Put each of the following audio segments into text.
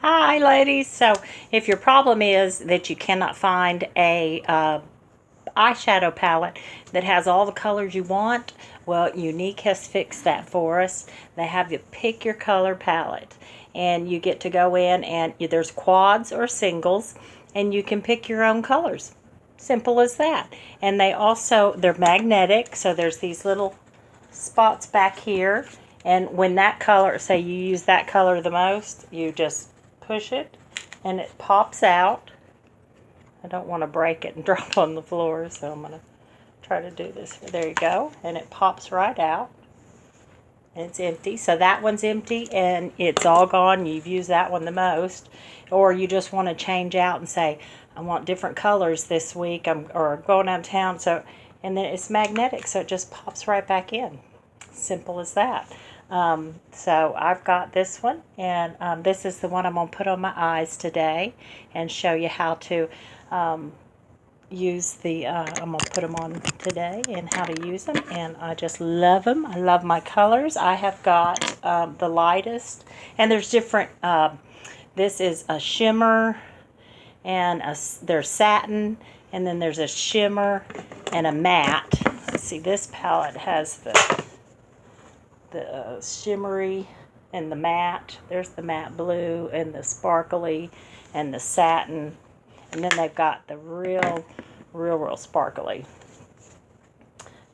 Hi, ladies. So, if your problem is that you cannot find a eyeshadow palette that has all the colors you want, well, Unique has fixed that for us. They have you pick your color palette, and you get to go in and there's quads or singles, and you can pick your own colors. Simple as that. And they're magnetic, so there's these little spots back here, and when that color, say you use that color the most, you just push it and it pops out. I don't want to break it and drop on the floor, so I'm going to try to do this. There you go, and it pops right out, and it's empty. So that one's empty and it's all gone. You've used that one the most. Or you just want to change out and say, I want different colors this week, or going out of town, so, and then it's magnetic, so it just pops right back in. Simple as that. So I've got this one, and this is the one I'm going to put on my eyes today and show you how to use I'm going to put them on today and how to use them, and I just love them. I love my colors. I have got the lightest, and there's different, this is a shimmer, and there's satin, and then there's a shimmer and a matte. Let's see, this palette has the shimmery and the matte. There's the matte blue and the sparkly and the satin. And then they've got the real sparkly.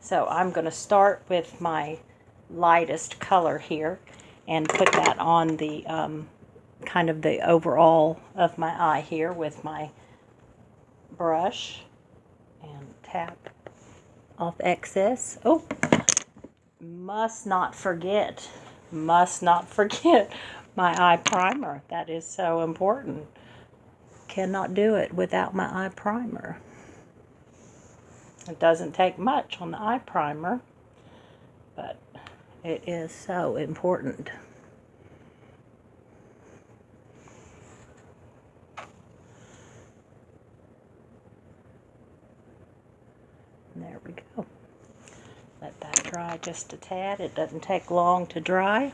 So I'm going to start with my lightest color here and put that on the kind of the overall of my eye here with my brush and tap off excess. Oh, must not forget my eye primer. That is so important. Cannot do it without my eye primer. It doesn't take much on the eye primer, but it is so important. And there we go. Let that dry just a tad. It doesn't take long to dry.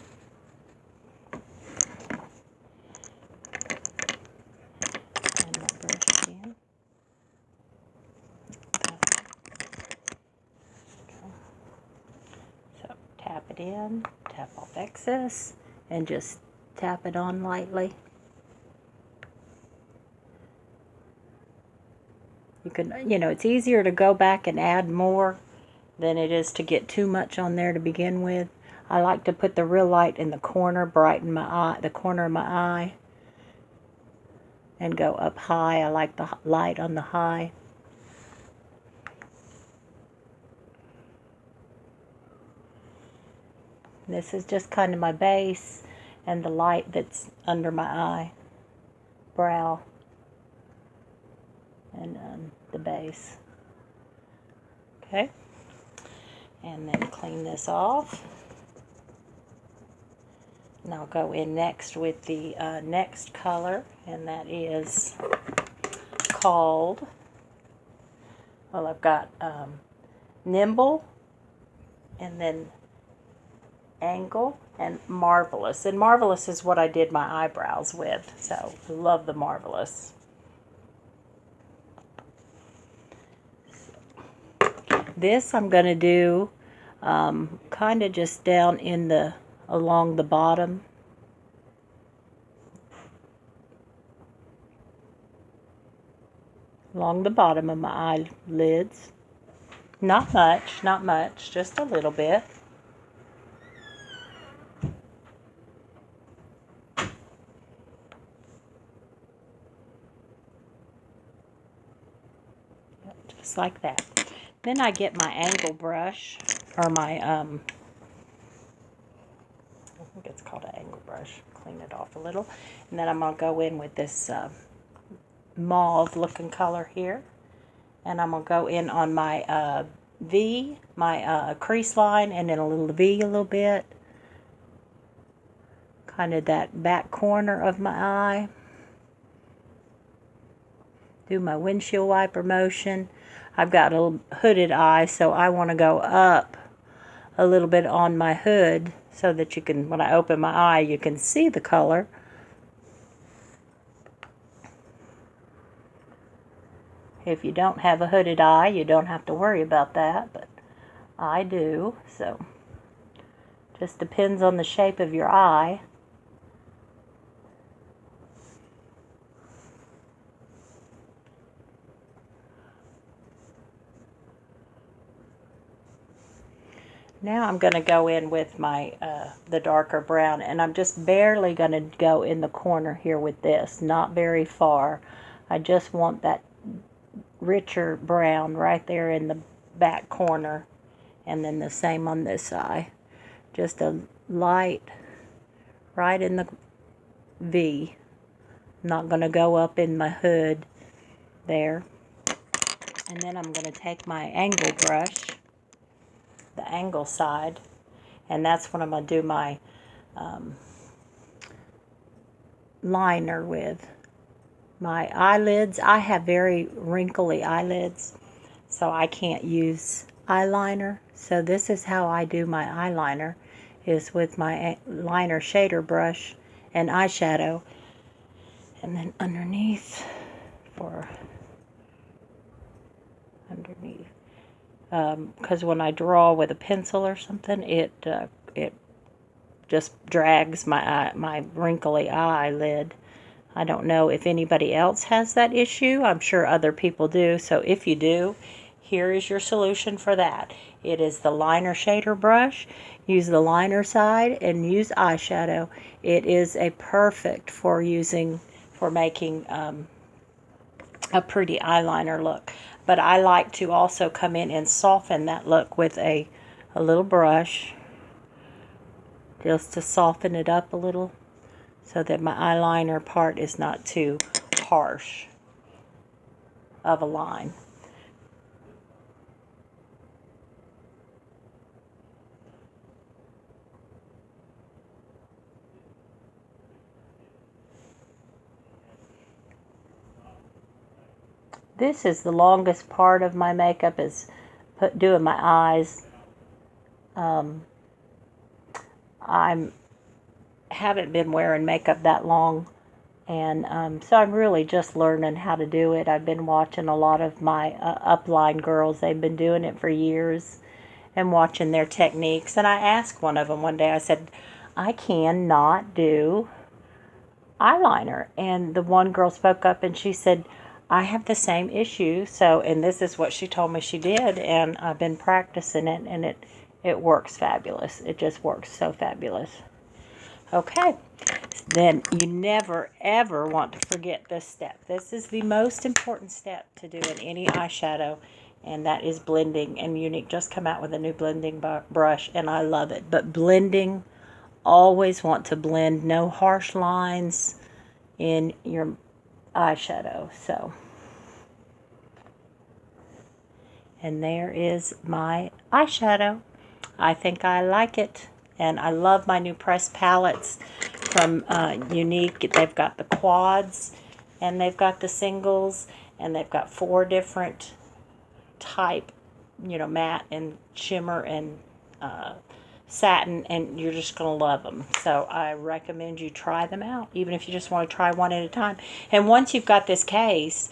And my brush again. So tap it in, tap off excess, and just tap it on lightly. You can, it's easier to go back and add more than it is to get too much on there to begin with. I like to put the real light in the corner, brighten my eye, the corner of my eye, and go up high. I like the light on the high. This is just kind of my base and the light that's under my eye, brow, and the base. Okay, and then clean this off. And I'll go in next with the next color, and that is called, well, I've got Nimble, and then Angle, and Marvelous. And Marvelous is what I did my eyebrows with, so I love the Marvelous. This I'm going to do kind of just down in along the bottom. Along the bottom of my eyelids. Not much, just a little bit. Just like that. Then I get my angle brush, or my, I think it's called an angle brush. Clean it off a little. And then I'm going to go in with this mauve looking color here. And I'm going to go in on my V, my crease line, and then a little V a little bit. Kind of that back corner of my eye. Do my windshield wiper motion. I've got a hooded eye, so I want to go up a little bit on my hood so that you can, when I open my eye, you can see the color. If you don't have a hooded eye, you don't have to worry about that, but I do, so just depends on the shape of your eye. Now I'm going to go in with my the darker brown, and I'm just barely going to go in the corner here with this, not very far. I just want that richer brown right there in the back corner, and then the same on this eye. Just a light right in the V. I'm not going to go up in my hood there. And then I'm going to take my angle brush, the angle side, and that's what I'm going to do my liner with. My eyelids, I have very wrinkly eyelids, so I can't use eyeliner. So this is how I do my eyeliner, is with my liner shader brush and eyeshadow, and then underneath because when I draw with a pencil or something, it just drags my wrinkly eyelid. I don't know if anybody else has that issue. I'm sure other people do. So if you do, here is your solution for that. It is the liner shader brush. Use the liner side and use eyeshadow. It is a perfect for making a pretty eyeliner look. But I like to also come in and soften that look with a little brush, just to soften it up a little, so that my eyeliner part is not too harsh of a line. This is the longest part of my makeup, is doing my eyes. I haven't been wearing makeup that long, and so I'm really just learning how to do it. I've been watching a lot of my upline girls. They've been doing it for years, and watching their techniques. And I asked one of them one day, I said, I cannot do eyeliner. And the one girl spoke up and she said, I have the same issue. So, and this is what she told me she did, and I've been practicing it, and it works fabulous. It just works so fabulous. Okay, then you never ever want to forget this step. This is the most important step to do in any eyeshadow, and that is blending. And Younique just come out with a new blending brush, and I love it. But blending, always want to blend, no harsh lines in your eyeshadow. So, and there is my eyeshadow. I think I like it, and I love my new pressed palettes from Younique. They've got the quads, and they've got the singles, and they've got 4 different type, matte and shimmer and satin, and you're just going to love them. So I recommend you try them out, even if you just want to try one at a time. And once you've got this case,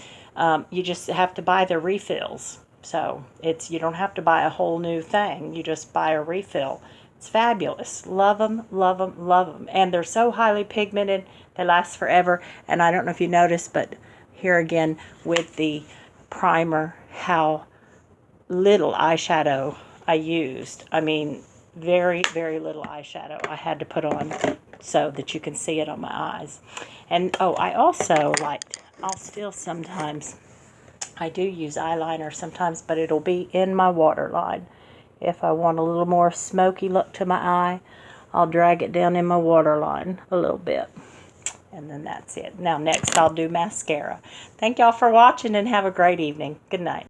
you just have to buy the refills. So you don't have to buy a whole new thing. You just buy a refill. It's fabulous. Love them, love them, love them. And they're so highly pigmented, they last forever. And I don't know if you noticed, but here again with the primer, how little eyeshadow I used. I mean, very, very little eyeshadow I had to put on so that you can see it on my eyes. And I also I'll still sometimes, I do use eyeliner sometimes, but it'll be in my waterline. If I want a little more smoky look to my eye, I'll drag it down in my waterline a little bit. And then that's it. Now next I'll do mascara. Thank y'all for watching, and have a great evening. Good night.